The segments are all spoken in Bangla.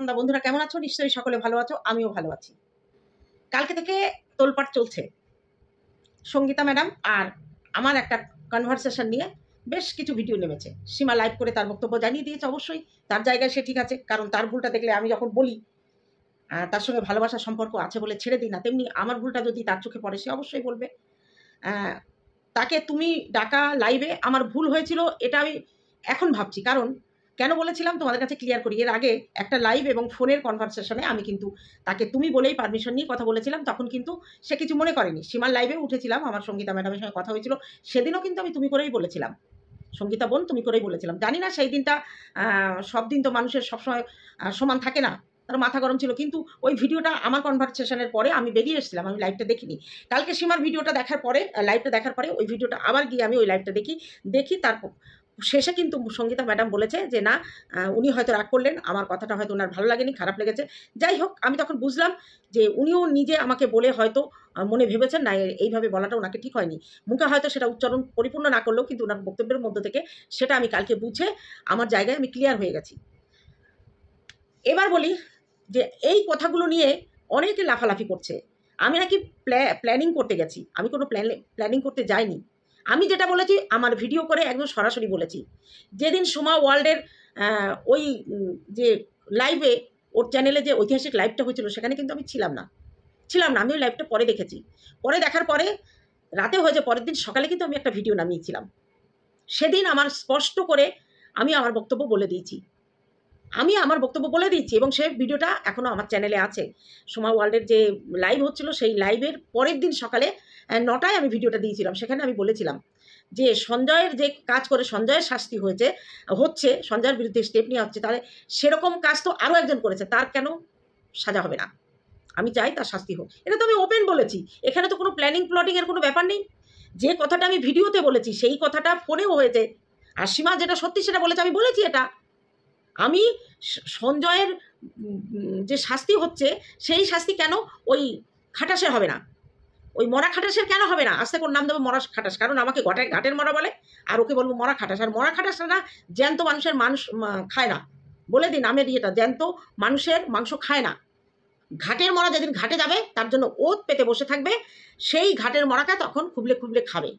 তোমরা বন্ধুরা কেমন আছো? নিশ্চয়ই সকলে ভালো আছো, আমিও ভালো আছি। কালকে থেকে তোলপাট চলছে সঙ্গীতা ম্যাডাম আর আমার একটা কনভারসেশন নিয়ে বেশ কিছু ভিডিও নেমেছে। সীমা লাইভ করে তার বক্তব্য জানিয়ে দিয়েছে। অবশ্যই তার জায়গায় সে ঠিক আছে, কারণ তার ভুলটা দেখলে আমি যখন বলি তার সঙ্গে ভালোবাসার সম্পর্ক আছে বলে ছেড়ে দিই না, তেমনি আমার ভুলটা যদি তার চোখে পড়ে সে অবশ্যই বলবে। তাকে তুমি ডাকা লাইভে আমার ভুল হয়েছিল, এটা আমি এখন ভাবছি। কারণ কেন বলেছিলাম তোমাদের কাছে ক্লিয়ার করি। এর আগে একটা লাইভ এবং ফোনের কনভারসেশনে আমি কিন্তু তাকে তুমি বলেই পারমিশন নিয়ে কথা বলেছিলাম, তখন কিন্তু সে কিছু মনে করেনি। সীমার লাইভে উঠেছিলাম, আমার সঙ্গীতা ম্যাডামের সঙ্গে কথা হয়েছিল, সেদিনও কিন্তু আমি তুমি করেই বলেছিলাম, সঙ্গীতা বোন তুমি করেই বলেছিলাম। জানি না সেই দিনটা, সব দিন তো মানুষের সবসময় সমান থাকে না, তার মাথা গরম ছিল। কিন্তু ওই ভিডিওটা আমার কনভারসেশনের পরে আমি বেরিয়ে এসেছিলাম, আমি লাইভটা দেখিনি। কালকে সীমার ভিডিওটা দেখার পরে, লাইভটা দেখার পরে ওই ভিডিওটা আবার গিয়ে আমি ওই লাইভটা দেখি তারপর শেষে কিন্তু সঙ্গীতা ম্যাডাম বলেছে যে না, উনি হয়তো রাগ করলেন, আমার কথাটা হয়তো ওনার ভালো লাগেনি, খারাপ লেগেছে। যাই হোক, আমি তখন বুঝলাম যে উনিও নিজে আমাকে বলে হয়তো মনে ভেবেছেন না এইভাবে বলাটা ওনাকে ঠিক হয়নি। মুখে হয়তো সেটা উচ্চারণ পরিপূর্ণ না করলেও কিন্তু ওনার বক্তব্যের মধ্য থেকে সেটা আমি কালকে বুঝে আমার জায়গায় আমি ক্লিয়ার হয়ে গেছি। এবার বলি যে এই কথাগুলো নিয়ে অনেকে লাফালাফি করছে, আমি নাকি প্ল্যানিং করতে গেছি। আমি কোনো প্ল্যানিং করতে যাইনি। আমি যেটা বলেছি আমার ভিডিও করে একদম সরাসরি বলেছি। যেদিন সোমা ওয়ার্ল্ডের ওই যে লাইভে, ওর চ্যানেলে যে ঐতিহাসিক লাইভটা হয়েছিল, সেখানে কিন্তু আমি ছিলাম না। আমি ওই লাইভটা পরে দেখেছি। পরে দেখার পরে রাতে হয়েছে, পরের দিন সকালে কিন্তু আমি একটা ভিডিও নামিয়েছিলাম। সেদিন আমার স্পষ্ট করে আমি আমার বক্তব্য বলে দিয়েছি। এবং সেই ভিডিওটা এখনও আমার চ্যানেলে আছে। সোমা ওয়ার্ল্ডের যে লাইভ হচ্ছিল, সেই লাইভের পরের দিন সকালে 9টায় আমি ভিডিওটা দিয়েছিলাম। সেখানে আমি বলেছিলাম যে সঞ্জয়ের যে কাজ করে সঞ্জয়ের শাস্তি হচ্ছে সঞ্জয়ের বিরুদ্ধে স্টেপ নেওয়া হচ্ছে, তাহলে সেরকম কাজ তো আরও একজন করেছে, তার কেন সাজা হবে না? আমি চাই তার শাস্তি হোক। এটা তো আমি ওপেন বলেছি, এখানে তো কোনো প্ল্যানিংয়ের কোনো ব্যাপার নেই। যে কথাটা আমি ভিডিওতে বলেছি সেই কথাটা ফোনেও হয়েছে। আর সীমা যেটা সত্যি সেটা বলেছে, আমি বলেছি এটা। আমি সঞ্জয়ের যে শাস্তি হচ্ছে সেই শাস্তি কেন ওই খাটাসের হবে না, ওই মরা খাটাসের কেন হবে না? আস্তে করে নাম দেবো মরা খাটাস, কারণ আমাকে ঘাটের মরা বলে, আর ওকে বলবো মরা খাটাস। আর মরা খাটাসটা না, জ্যান্ত মানুষের মানুষ খায় না, বলে দিই নামের ইয়েটা, জ্যান্ত মানুষের মাংস খায় না। ঘাটের মরা যেদিন ঘাটে যাবে তার জন্য ওত পেতে বসে থাকবে, সেই ঘাটের মরাকে তখন খুবলে খুবলে খাবে।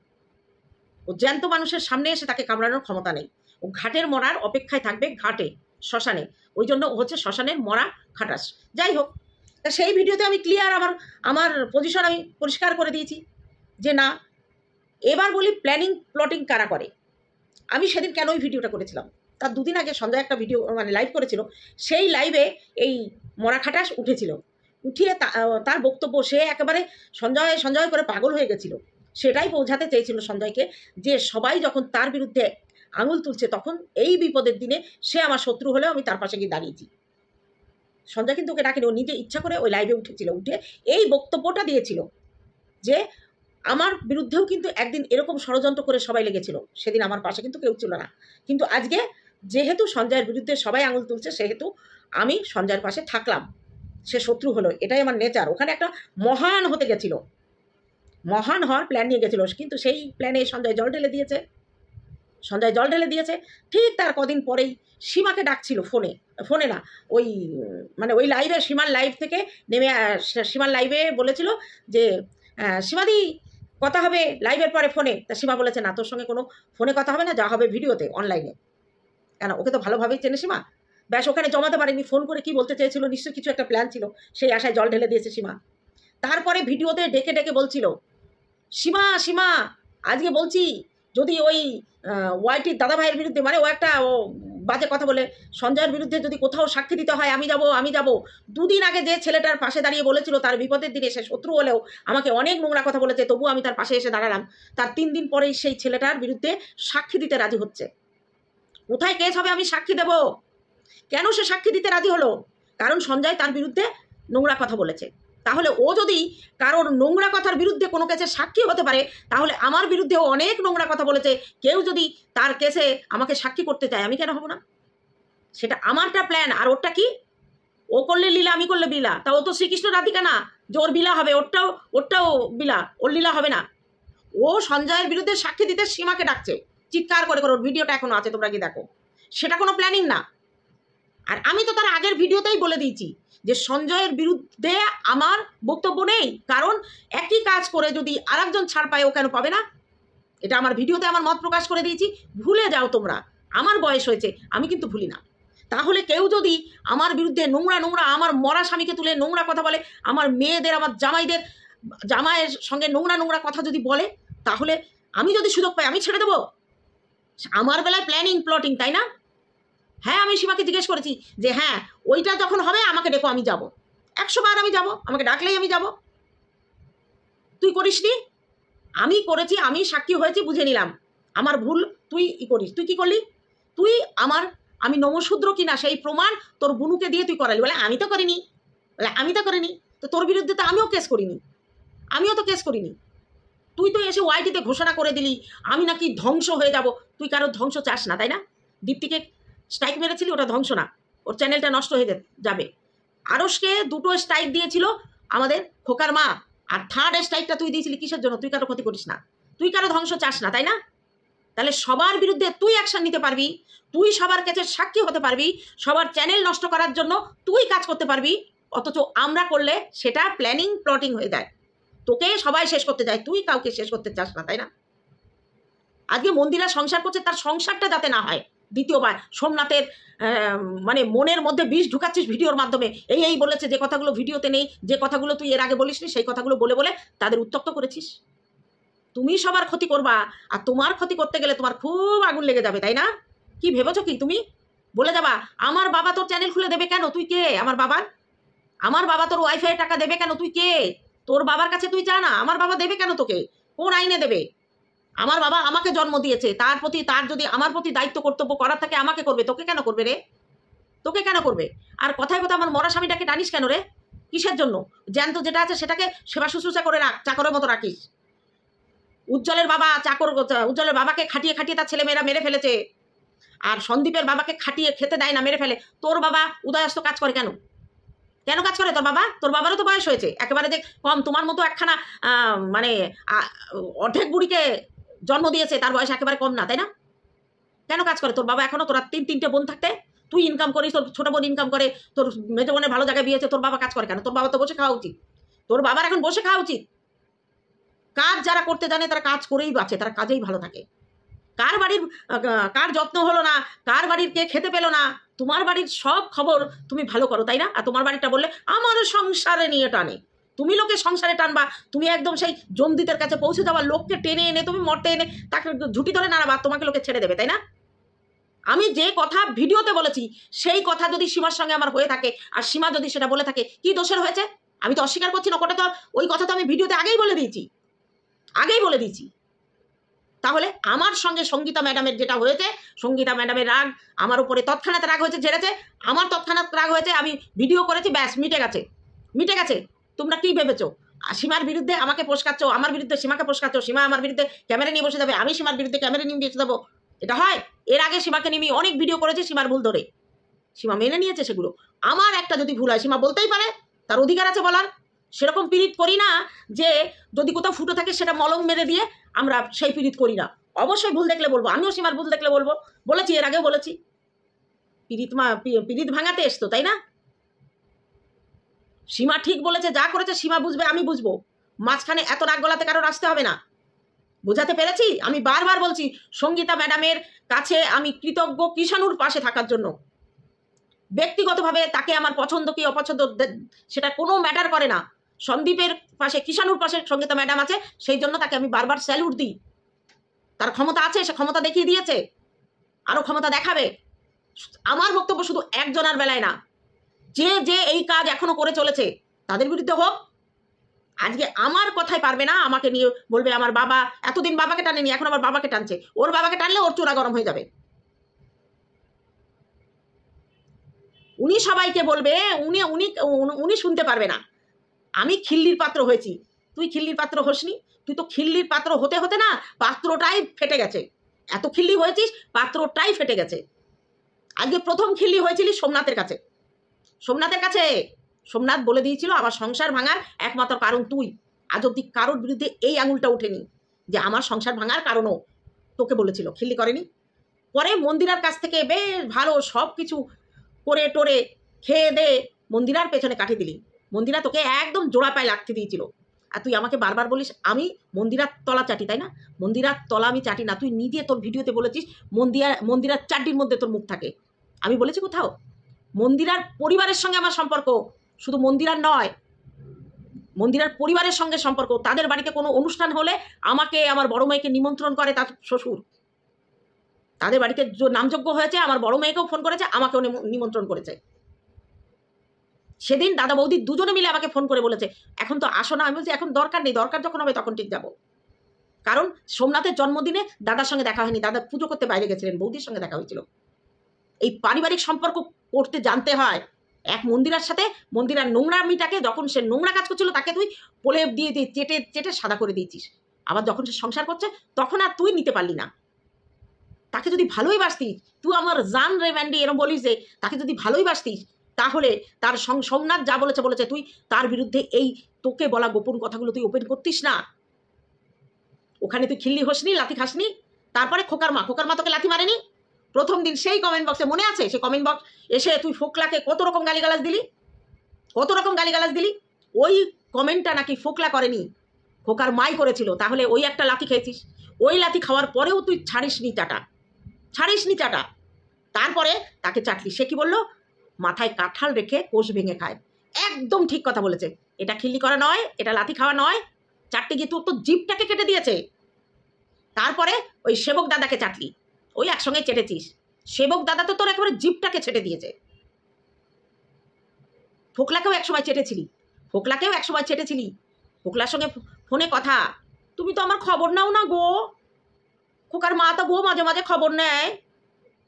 ও জ্যান্ত মানুষের সামনে এসে তাকে কামড়ানোর ক্ষমতা নেই। ও ঘাটের মরার অপেক্ষায় থাকবে, ঘাটে শ্মশানে, ওই জন্য হচ্ছে শ্মশানের মরা খাটাস। যাই হোক, তা সেই ভিডিওতে আমি ক্লিয়ার আমার পজিশন আমি পরিষ্কার করে দিয়েছি যে না। এবার বলি প্লটিং কারা করে। আমি সেদিন কেন ওই ভিডিওটা করেছিলাম, তার দুদিন আগে সঞ্জয় একটা ভিডিও লাইভ করেছিল, সেই লাইভে এই মরা খাটাস উঠেছিল। উঠিয়ে তার বক্তব্য সে একেবারে সঞ্জয় করে পাগল হয়ে গেছিল। সেটাই বোঝাতে চেয়েছিল সঞ্জয়কে, যে সবাই যখন তার বিরুদ্ধে আঙুল তুলছে তখন এই বিপদের দিনে সে আমার শত্রু হলেও আমি তার পাশে গিয়ে দাঁড়িয়েছি। সঞ্জয় কিন্তু ওকে ডাকেনি, ও নিজে ইচ্ছা করে ওই লাইভে উঠেছিল, উঠে এই বক্তব্যটা দিয়েছিল যে আমার বিরুদ্ধেও কিন্তু একদিন এরকম ষড়যন্ত্র করে সবাই লেগেছিল, সেদিন আমার পাশে কিন্তু কেউ ছিল না। কিন্তু আজকে যেহেতু সঞ্জয়ের বিরুদ্ধে সবাই আঙুল তুলছে, সেহেতু আমি সঞ্জয়ের পাশে থাকলাম, সে শত্রু হলো, এটাই আমার নেচার। ওখানে একটা মহান হতে গেছিল, মহান হওয়ার প্ল্যান নিয়ে গেছিল, কিন্তু সেই প্ল্যানে সঞ্জয় জল ঢেলে দিয়েছে। ঠিক তার কদিন পরেই সীমাকে ডাকছিল ফোনে না, ওই লাইভে, সীমার লাইভ থেকে নেমে সীমার লাইভে বলেছিল যে সীমাদি কথা হবে লাইভের পরে ফোনে। তা সীমা বলেছে না, তোর সঙ্গে কোনো ফোনে কথা হবে না, যা হবে ভিডিওতে অনলাইনে। কেন, ওকে তো ভালোভাবেই চেনে সীমা। ব্যাস, ওখানে জমাতে পারেনি, ফোন করে কি বলতে চেয়েছিল, নিশ্চয়ই কিছু একটা প্ল্যান ছিল, সেই আশায় জল ঢেলে দিয়েছে সীমা। তারপরে ভিডিওতে ডেকে বলছিল, সীমা আজকে বলছি, যদি ওই ওয়াইটির দাদা ভাইয়ের বিরুদ্ধে, ও একটা বাজে কথা বলে সঞ্জয়ের বিরুদ্ধে যদি কোথাও সাক্ষী দিতে হয় আমি যাব। দুদিন আগে যে ছেলেটার পাশে দাঁড়িয়ে বলেছিল তার বিপদের দিনে, সে শত্রু হলেও আমাকে অনেক নোংরা কথা বলেছে, তবুও আমি তার পাশে এসে দাঁড়ালাম। তার 3 দিন পরেই সেই ছেলেটার বিরুদ্ধে সাক্ষী দিতে রাজি হচ্ছে। কোথায় কেস হবে আমি সাক্ষী দেব? কেন সে সাক্ষী দিতে রাজি হলো? কারণ সঞ্জয় তার বিরুদ্ধে নোংরা কথা বলেছে। তাহলে ও যদি কারোর নোংরা কথার বিরুদ্ধে কোনো কেসে সাক্ষী হতে পারে, তাহলে আমার বিরুদ্ধেও অনেক নোংরা কথা বলেছে, কেউ যদি তার কেসে আমাকে সাক্ষী করতে চায়, আমি কেন হব না? সেটা আমারটা প্ল্যান। আর ওরটা কি? ও করলে লীলা, আমি করলে বিলা। তা ও তো শ্রীকৃষ্ণ রাধিকা না যে ওর বিলা হবে, ওরটাও বিলা, ওর লীলা হবে না। ও সঞ্জয়ের বিরুদ্ধে সাক্ষী দিতে সীমাকে ডাকছে চিৎকার করে। ওর ভিডিওটা এখনো আছে, তোমরা কি দেখো। সেটা কোনো প্ল্যানিং না। আর আমি তো তার আগের ভিডিওতেই বলে দিয়েছি যে সঞ্জয়ের বিরুদ্ধে আমার বক্তব্য নেই, কারণ একই কাজ করে যদি আরেকজন ছাড় পায় ও কেন পাবে না? এটা আমার ভিডিওতে আমার মত প্রকাশ করে দিয়েছি। ভুলে যাও তোমরা, আমার বয়স হয়েছে, আমি কিন্তু ভুলি না। তাহলে কেউ যদি আমার বিরুদ্ধে নোংরা নোংরা, আমার মরা স্বামীকে তুলে নোংরা কথা বলে, আমার মেয়েদের, আমার জামাইয়ের সঙ্গে নোংরা নোংরা কথা যদি বলে, তাহলে আমি যদি সুযোগ পাই আমি ছেড়ে দেবো? আমার বেলায় প্ল্যানিং প্লটিং, তাই না? হ্যাঁ, আমি সীমাকে জিজ্ঞেস করেছি যে হ্যাঁ ওইটা যখন হবে আমাকে ডেকো, আমি যাব, 100 বার আমি যাব, আমাকে ডাকলেই আমি যাব। তুই করিসনি, আমি করেছি, আমি সাক্ষী হয়েছি, বুঝে নিলাম আমার ভুল, তুই করিস। তুই কি করলি? তুই আমি নমশূদ্র কিনা সেই প্রমাণ তোর বুনুকে দিয়ে তুই করালি। বলে আমি তো করিনি, তো তোর বিরুদ্ধে তো আমিও কেস করিনি। তুই তো এসে ওয়াইটিতে ঘোষণা করে দিলি আমি নাকি ধ্বংস হয়ে যাব। তুই কারোর ধ্বংস চাস না, তাই না? দীপ্তিকে স্ট্রাইক মেরেছিলি, ওটা ধ্বংস না, ওর চ্যানেলটা নষ্ট হয়ে যাবে। আরশকে 2টো স্ট্রাইক দিয়েছিল আমাদের খোকার মা, আর 3rd স্ট্রাইকটা তুই দিয়েছিলি কিসের জন্য? তুই কারো ক্ষতি করিস না, তুই কারো ধ্বংস চাস না, তাই না? তাহলে সবার বিরুদ্ধে তুই অ্যাকশন নিতে পারবি, তুই সবার কাছে সাক্ষী হতে পারবি, সবার চ্যানেল নষ্ট করার জন্য তুই কাজ করতে পারবি, অথচ আমরা করলে সেটা প্ল্যানিং প্লটিং হয়ে যায়। তোকে সবাই শেষ করতে যায়, তুই কাউকে শেষ করতে চাস না, তাই না? আজকে মন্দিরা সংসার করছে, তার সংসারটা যাতে না হয়। দ্বিতীয়বার সোমনাথের মানে মনের মধ্যে বিষ ঢুকাচ্ছিস ভিডিওর মাধ্যমে। এই বলেছে যে কথাগুলো ভিডিওতে নেই, যে কথাগুলো তুই এর আগে বলিসনি, সেই কথাগুলো বলে বলে তাদের উত্তক্ত করেছিস। তুমি সবার ক্ষতি করবা, আর তোমার ক্ষতি করতে গেলে তোমার খুব আগুন লেগে যাবে, তাই না? কি ভেবেছো কি তুমি? বলে যাবা আমার বাবা তোর চ্যানেল খুলে দেবে কেন? তুই কে? আমার বাবা তোর ওয়াইফাই টাকা দেবে কেন? তুই কে? তোর বাবার কাছে তুই যা না, আমার বাবা দেবে কেন তোকে? কোন আইনে দেবে? আমার বাবা আমাকে জন্ম দিয়েছে, তার যদি আমার প্রতি দায়িত্ব কর্তব্য করার থাকে আমাকে করবে, তোকে কেন করবে রে? তোকে কেন করবে? আর কথায় কথা আমার মরা স্বামীটাকে টানিস কেন রে? কিসের জন্য? জ্যান্ত যেটা আছে সেটাকে সেবা শুশ্রূষা করে রাখ, চাকরের মতো রাখিস। উজ্জ্বলের বাবাকে খাটিয়ে তার ছেলেমেয়েরা মেরে ফেলেছে, আর সন্দীপের বাবাকে খাটিয়ে খেতে দেয় না, মেরে ফেলে। তোর বাবা উদয়াস্ত কাজ করে কেন? কেন কাজ করে তোর বাবা? তোর বাবারও তো বয়স হয়েছে, একেবারে যে কম। তোমার মতো একখানা মানে অর্ধেক বুড়িকে জন্ম দিয়েছে, তার বয়স একেবারে কম না, তাই না? কেন কাজ করে তোর বাবা? এখনো তোরা 3-3টে বোন থাকতে তুই ইনকাম করিস, তোর ছোট বোন ইনকাম করে, তোর মেজো বোনের ভালো জায়গায় বিয়েছে, তোর বাবা কাজ করে কেন? তোর বাবা তো বসে খাওয়া উচিত, তোর বাবার এখন বসে খাওয়া উচিত। কাজ যারা করতে জানে তারা কাজ করেই বাঁচে, তারা কাজেই ভালো থাকে। কার যত্ন হলো না, কার বাড়ির কে খেতে পেলো না, তোমার বাড়ির সব খবর তুমি ভালো করো, তাই না? আর তোমার বাড়িটা বললে আমার সংসারে নিয়ে টানে। তুমি লোকের সংসারে টানবা, তুমি একদম সেই জমদিতের কাছে পৌঁছে যাওয়া লোককে টেনে এনে তুমি মরতে এনে তাকে ঝুটি ধরে নাড়াবা, তোমাকে লোকে ছেড়ে দেবে, তাই না? আমি যে কথা ভিডিওতে বলেছি সেই কথা যদি সীমার সঙ্গে আমার হয়ে থাকে, আর সীমা যদি সেটা বলে থাকে, কি দোষের হয়েছে? আমি তো অস্বীকার করছি না, ওটা তো ওই কথা তো আমি ভিডিওতে আগেই বলে দিয়েছি। তাহলে আমার সঙ্গে সঙ্গীতা ম্যাডামের যেটা হয়েছে, সঙ্গীতা ম্যাডামের রাগ আমার উপরে তৎক্ষণাৎ রাগ হয়েছে, ঝেড়েছে, আমার তৎক্ষণাৎ রাগ হয়েছে, আমি ভিডিও করেছি, ব্যাস মিটে গেছে। তোমরা কি ভেবেছো সীমার বিরুদ্ধে আমাকে পোষকাচ্ছ, আমার বিরুদ্ধে সীমাকে পোষকাচ্ছ, সীমা আমার বিরুদ্ধে ক্যামেরা নিয়ে বসে যাবে, আমি সীমার বিরুদ্ধে ক্যামেরা নিয়ে বসে দেবো? এটা হয়? এর আগে সীমাকে নিয়ে অনেক ভিডিও করেছি সীমার ভুল ধরে, সীমা মেনে নিয়েছে সেগুলো। আমার একটা যদি ভুল হয় সীমা বলতেই পারে, তার অধিকার আছে বলার। সেরকম পীড়িত করি না যে যদি কোথাও ফুটো থাকে সেটা মলম মেরে দিয়ে আমরা সেই পীড়িত করি না। অবশ্যই ভুল দেখলে বলবো, আমিও সীমার ভুল দেখলে বলেছি, এর আগেও বলেছি। পীড়িত ভাঙাতে এসতো, তাই না? সীমা ঠিক বলেছে, যা করেছে সীমা বুঝবে, আমি বুঝবো। মাঝখানে এত রাগ গলাতে কারোর আসতে হবে না। বোঝাতে পেরেছি? আমি বারবার বলছি সঙ্গীতা ম্যাডামের কাছে আমি কৃতজ্ঞ কিষাণুর পাশে থাকার জন্য। ব্যক্তিগতভাবে তাকে আমার পছন্দ কি অপছন্দ সেটা কোনো ম্যাটার করে না। সন্দীপের পাশে, কিষাণুর পাশে সঙ্গীতা ম্যাডাম আছে, সেই জন্য তাকে আমি বারবার স্যালুট দিই। তার ক্ষমতা আছে, সে ক্ষমতা দেখিয়ে দিয়েছে, আরো ক্ষমতা দেখাবে। আমার বক্তব্য শুধু একজনের বেলায় না, যে এই কাজ এখনো করে চলেছে তাদের বিরুদ্ধে হোক। আজকে আমার কথাই পারবে না, আমাকে নিয়ে বলবে আমার বাবা এতদিন বাবাকে টানেনি, এখন আবার বাবাকে টানছে। ওর বাবাকে টানলে ওর চোরা গরম হয়ে যাবে। উনি সবাইকে বলবে, উনি শুনতে পারবে না। আমি খিল্লির পাত্র হয়েছি, তুই খিল্লির পাত্র হসনি। তুই তো খিল্লির পাত্র হতে হতে না পাত্রটাই ফেটে গেছে। এত খিল্লি হয়েছিস, পাত্রটাই ফেটে গেছে। আজকে প্রথম খিল্লি হয়েছিলি সোমনাথের কাছে। সোমনাথ বলে দিয়েছিল আমার সংসার ভাঙার একমাত্র কারণ তুই। আজ অব্দি কারোর বিরুদ্ধে এই আঙুলটা ওঠেনি যে আমার সংসার ভাঙার কারণও তোকে বলেছিল, খিল্লি করেনি। পরে মন্দিরার কাছ থেকে বেশ ভালো সব কিছু করে টোরে খেয়ে দে মন্দিরার পেছনে কাটিয়ে দিলি। মন্দিরা তোকে একদম জোড়া পায়ে লাগতে দিয়েছিল, আর তুই আমাকে বারবার বলিস আমি মন্দিরার তলা চাটি, তাই না? মন্দিরার তলা আমি চাটি না। তুই নিজে তোর ভিডিওতে বলেছিস মন্দিরার চাটির মধ্যে তোর মুখ থাকে। আমি বলেছি কোথাও? মন্দিরার পরিবারের সঙ্গে আমার সম্পর্ক, শুধু মন্দিরার নয়, মন্দিরার পরিবারের সঙ্গে সম্পর্ক। তাদের বাড়িতে কোনো অনুষ্ঠান হলে আমাকে, আমার বড় মেয়েকে নিমন্ত্রণ করে তার শ্বশুর। তাদের বাড়িতে নামযজ্ঞ হয়েছে, আমার বড় মেয়েকেও ফোন করেছে, আমাকেও নিমন্ত্রণ করেছে। সেদিন দাদা বৌদি দুজনে মিলে আমাকে ফোন করে বলেছে এখন তো আসো না। আমি বলছি এখন দরকার নেই, দরকার যখন হবে তখন ঠিক যাব। কারণ সোমনাথের জন্মদিনে দাদার সঙ্গে দেখা হয়নি, দাদা পুজো করতে বাইরে গেছিলেন, বৌদির সঙ্গে দেখা হয়েছিল। এই পারিবারিক সম্পর্ক করতে জানতে হয়। এক মন্দিরার সাথে মন্দিরার নোংরামিটাকে, যখন সে নোংরা কাজ করছিল তাকে তুই প্রলেপ দিয়ে চেটে চেটে সাদা করে দিয়েছিস। আবার যখন সে সংসার করছে তখন আর তুই নিতে পারলি না। তাকে যদি ভালোই বাসতিস, তুই আমার জান রে ম্যান্ডি এরম বলিস যে তাকে যদি ভালোই বাসতিস, তাহলে তার সোমনাথ যা বলেছে তুই তার বিরুদ্ধে এই তোকে বলা গোপন কথাগুলো তুই ওপেন করতিস না। ওখানে তুই খিল্লি হোসনি, লাথি খাসনি। তারপরে খোকার মা তোকে লাথি মারেনি? প্রথম দিন সেই কমেন্ট বক্সে মনে আছে, সেই কমেন্ট বক্স এসে তুই ফোকলাকে কত রকম গালিগালাজ দিলি। ওই কমেন্টটা নাকি ফোকলা করেনি, খোকার মাই করেছিল। তাহলে ওই একটা লাথি খেয়েছিস, ওই লাথি খাওয়ার পরেও তুই ছাড়িসনি চাটা। তারপরে তাকে চাটলি। সে কি বললো? মাথায় কাঁঠাল রেখে কোষ ভেঙে খায়। একদম ঠিক কথা বলেছে। এটা খিল্লি করা নয়, এটা লাথি খাওয়া নয়। চাটতে গিয়ে তোর তো জিভটাকে কেটে দিয়েছে। তারপরে ওই সেবক দাদাকে চাটলি, ওই একসঙ্গে চেটেছিস। সেবক দাদা তো তোর একেবারে জিভটাকে ছেটে দিয়েছে। ফোকলাকেও একসময় চেটেছিলি। ফোকলার সঙ্গে ফোনে কথা। তুমি তো আমার খবর নাও না গো। খোকার মা তো গো মাঝে মাঝে খবর নেয়।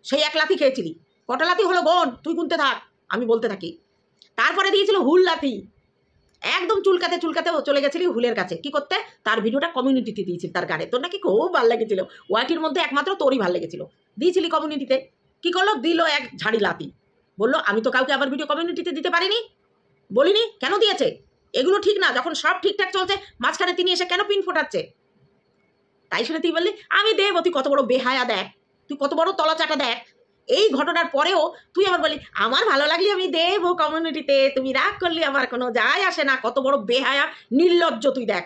সেই এক লাথি খেয়েছিলি। কটা লাথি হলো বোন? তুই গুনতে থাক, আমি বলতে থাকি। তারপরে দিয়েছিল হুল লাথি। একদম চুলকাতে চলে গেছিলি হুলের কাছে। কি করতে? তার ভিডিওটা কমিউনিটিতে দিয়েছিল, তার গানে। তোর নাকি খুব ভালো লেগেছিল। ওয়াইটির মধ্যে একমাত্র তোরই ভালো লেগেছিল। দিয়েছিলি কমিউনিটিতে। কি করলো? দিল এক ঝাড়ি লাথি। বললো আমি তো কাউকে আবার ভিডিও কমিউনিটিতে দিতে পারিনি, বলিনি। কেন দিয়েছে? এগুলো ঠিক না। যখন সব ঠিকঠাক চলছে মাঝখানে তিনি এসে কেন পিন ফোটাচ্ছে? তাই শুনে তুই বললি আমি দেব। তুই কত বড় বেহায়া দেখ, তুই কত বড় তলাচাটা দেখ। এই ঘটনার পরেও তুই আবার বলি আমার ভালো লাগলে আমি দেব কমিউনিটিতে, তুমি রাগ করলি আমার কোনো যায় আসে না। কত বড় বেহায়া নির্লজ্জ তুই দেখ।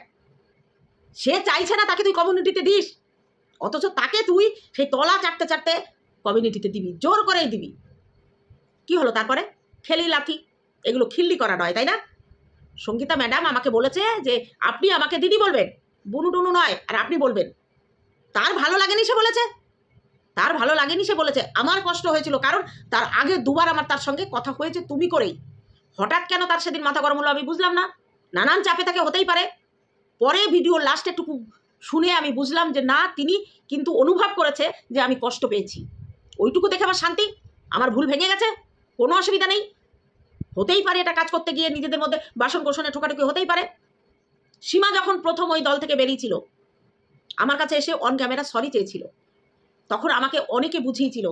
সে চাইছে না তাকে তুই কমিউনিটিতে দিস, অথচ তাকে তুই সেই তলা চাটতে কমিউনিটিতে দিবি, জোর করেই দিবি। কি হলো তারপরে? খেলি লাথি। এগুলো খিল্লি করা নয়, তাই না? সঙ্গীতা ম্যাডাম আমাকে বলেছে যে আপনি আমাকে দিদি বলবেন, বুনু টুনু নয়, আর আপনি বলবেন। তার ভালো লাগেনি সে বলেছে। আমার কষ্ট হয়েছিল, কারণ তার আগে দুবার আমার তার সঙ্গে কথা হয়েছে তুমি করেই। হঠাৎ কেন তার সেদিন মাথা গরম হলো আমি বুঝলাম না। নানান চাপে তাকে হতেই পারে। পরে ভিডিও লাস্টে টুকু শুনে আমি বুঝলাম যে না, তিনি কিন্তু অনুভব করেছে যে আমি কষ্ট পেয়েছি। ওইটুকু দেখে আমার শান্তি। আমার ভুল ভেঙে গেছে, কোনো অসুবিধা নেই। হতেই পারে এটা কাজ করতে গিয়ে নিজেদের মধ্যে বাসন কোষণে ঠোকাঠুকি হতেই পারে। সীমা যখন প্রথম ওই দল থেকে বেরিয়েছিল আমার কাছে এসে অন ক্যামেরা সরি চেয়েছিল, তখন আমাকে অনেকে বুঝিয়েছিল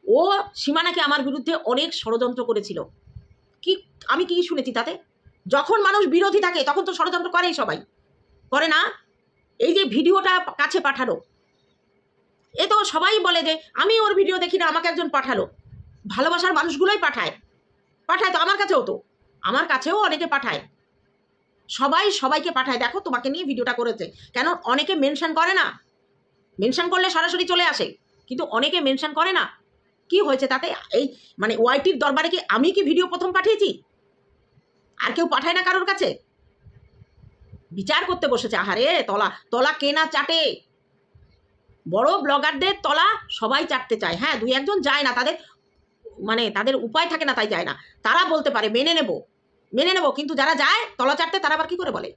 ও সীমা নাকি আমার বিরুদ্ধে অনেক ষড়যন্ত্র করেছিল। আমি কি শুনেছি তাতে? যখন মানুষ বিরোধী থাকে তখন তো ষড়যন্ত্র করেই, সবাই করে না? এই যে ভিডিওটা কাছে পাঠালো, এ তো সবাই বলে যে আমি ওর ভিডিও দেখি না, আমাকে একজন পাঠালো। ভালোবাসার মানুষগুলোই পাঠায় তো আমার কাছেও অনেকে পাঠায়। সবাই সবাইকে পাঠায়, দেখো তোমাকে নিয়ে ভিডিওটা করেছে। কেন? অনেকে মেনশন করে না। মেনশন করলে সরাসরি চলে আসে, কিন্তু অনেকে মেনশন করে না। কি হয়েছে তাতে? এই মানে ওয়াইটির দরবারে কি আমি কি ভিডিও প্রথম পাঠিয়েছি? আর কেউ পাঠায় না কারোর কাছে? বিচার করতে বসেছে। আহারে, তলা কে না চাটে? বড় ব্লগারদের তলা সবাই চাটতে চায়। হ্যাঁ, দুই একজন যায় না, তাদের উপায় থাকে না, তাই যায় না। তারা বলতে পারে মেনে নেব, কিন্তু যারা যায় তলা চাটতে, তারা আবার কি করে বলে?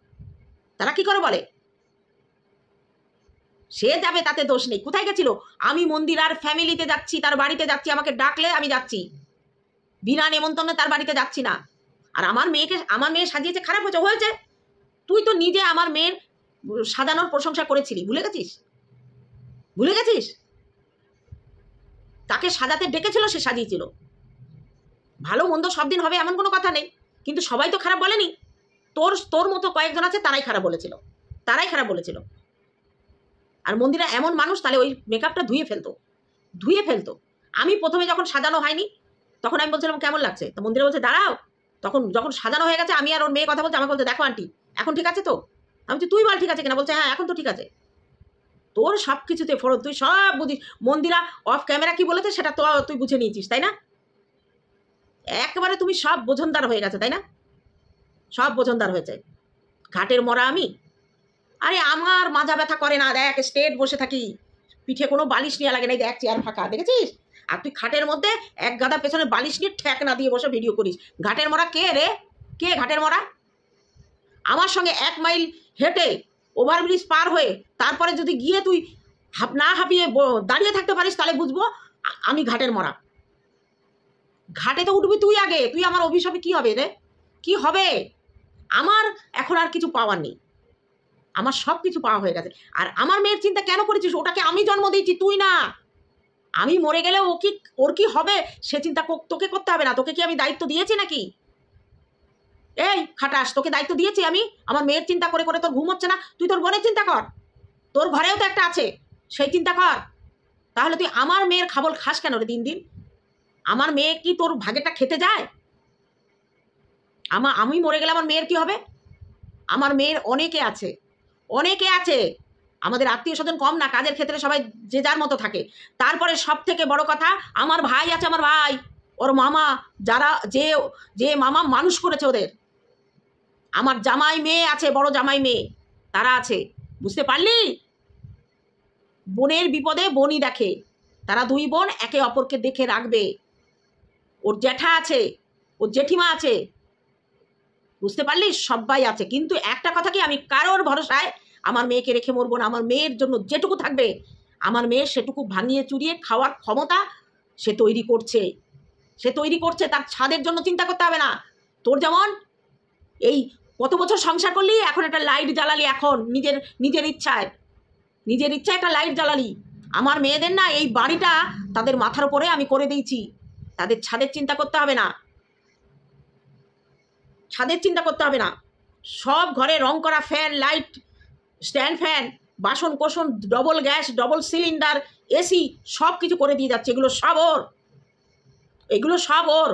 সে যাবে, তাতে দোষ নেই। কোথায় গেছিল? আমি মন্দিরার ফ্যামিলিতে যাচ্ছি, তার বাড়িতে যাচ্ছি, আমাকে ডাকলে আমি যাচ্ছি, বিনা নেমন্তন্নে তার বাড়িতে যাচ্ছি না। আর আমার মেয়ে সাজিয়েছে, খারাপ হয়েছে। তুই তো নিজে আমার মেয়ের সাজানোর প্রশংসা করেছিলি, ভুলে গেছিস? তাকে সাজাতে ডেকেছিল, সে সাজিয়েছিল। ভালো মন্দ সব দিন হবে এমন কোনো কথা নেই, কিন্তু সবাই তো খারাপ বলেনি। তোর মতো কয়েকজন আছে, তারাই খারাপ বলেছিল। আর মন্দিরা এমন মানুষ, তাহলে ওই মেকআপটা ধুয়ে ফেলতো। আমি প্রথমে যখন সাজানো হয়নি তখন আমি বলছিলাম কেমন লাগছে, তো মন্দিরে বলছে দাঁড়াও। তখন যখন সাজানো হয়ে গেছে, আমি আর ওর মেয়ে কথা বলছে, আমাকে বলছে দেখো আন্টি এখন ঠিক আছে তো। আমি বলছি তুই বল ঠিক আছে কিনা, বলছে হ্যাঁ এখন তো ঠিক আছে। তোর সব কিছুতে ফোড়ন, তুই সব বুঝিস। মন্দিরা অফ ক্যামেরা কি বলেছে সেটা তো তুই বুঝে নিয়েছিস, তাই না? একেবারে তুমি সব বোঝনদার হয়ে গেছে, তাই না? সব বোঝনদার হয়েছে। ঘাটের মরা আমি, আরে আমার মাজা ব্যথা করে না, দেখ স্টেট বসে থাকি, পিঠে কোনো বালিশ নিয়ে লাগে না, দেখ চেয়ার ফাঁকা, দেখেছিস? আর তুই খাটের মধ্যে এক গাদা পেছনে বালিশ নিয়ে ঠেক না দিয়ে বসে ভিডিও করিস। ঘাটের মরা কে রে? কে ঘাটের মরা? আমার সঙ্গে 1 মাইল হেঁটে ওভারব্রিজ পার হয়ে তারপরে যদি গিয়ে তুই না হাঁপিয়ে দাঁড়িয়ে থাকতে পারিস, তাহলে বুঝবো আমি ঘাটের মরা। ঘাটে তো উঠবি তুই আগে, তুই আমার অভিশাপে কি হবে রে? কি হবে? আমার এখন আর কিছু পাওয়ার নেই, আমার সব কিছু পাওয়া হয়ে গেছে। আর আমার মেয়ের চিন্তা কেন করেছিস? ওটাকে আমি জন্ম দিয়েছি, তুই না। আমি মরে গেলে ওর কি হবে সে চিন্তা তোকে করতে হবে না। তোকে কি আমি দায়িত্ব দিয়েছি নাকি? এই খাটাস, তোকে দায়িত্ব দিয়েছি আমি? আমার মেয়ের চিন্তা করে করে তোর ঘুম হচ্ছে না? তুই তোর বোনের চিন্তা কর, তোর ঘরেও তো একটা আছে, সেই চিন্তা কর। তাহলে তুই আমার মেয়ের খাবল খাস কেন রে দিন দিন? আমার মেয়ে কি তোর ভাগেরটা খেতে যায়? আমি মরে গেলে আমার মেয়ের কি হবে? আমার মেয়ের অনেকে আছে, অনেকে আছে। আমাদের আত্মীয় স্বজন কম না, কাজের ক্ষেত্রে সবাই যে যার মতো থাকে। তারপরে সব থেকে বড় কথা, আমার ভাই আছে, আমার ভাই, ওর মামা, যারা যে মামা মানুষ করেছে ওদের। আমার জামাই মেয়ে আছে, বড় জামাই মেয়ে, তারা আছে। বুঝতে পারলি? বোনের বিপদে বোনই দেখে, তারা 2 বোন একে অপরকে দেখে রাখবে। ওর জ্যাঠা আছে, ওর জেঠিমা আছে, বুঝতে পারলি? সবাই আছে। কিন্তু একটা কথা কি, আমি কারোর ভরসায় আমার মেয়েকে রেখে মরবো না। আমার মেয়ের জন্য যেটুকু থাকবে, আমার মেয়ের সেটুকু ভাঙিয়ে চুরিয়ে খাওয়ার ক্ষমতা সে তৈরি করছে, সে তৈরি করছে। তার ছাদের জন্য চিন্তা করতে হবে না। তোর যেমন এই কত বছর সংসার করলি, এখন একটা লাইট জ্বালালি, এখন নিজের ইচ্ছায় একটা লাইট জ্বালালি। আমার মেয়েদের না এই বাড়িটা তাদের মাথার উপরে আমি করে দিয়েছি, তাদের ছাদের চিন্তা করতে হবে না, ছাদের চিন্তা করতে হবে না। সব ঘরে রং করা ফ্যান, লাইট, স্ট্যান্ড ফ্যান, বাসন কোসন, double gas, double cylinder, AC, সব কিছু করে দিয়ে যাচ্ছে। এগুলো সব ওর, এগুলো সব ওর।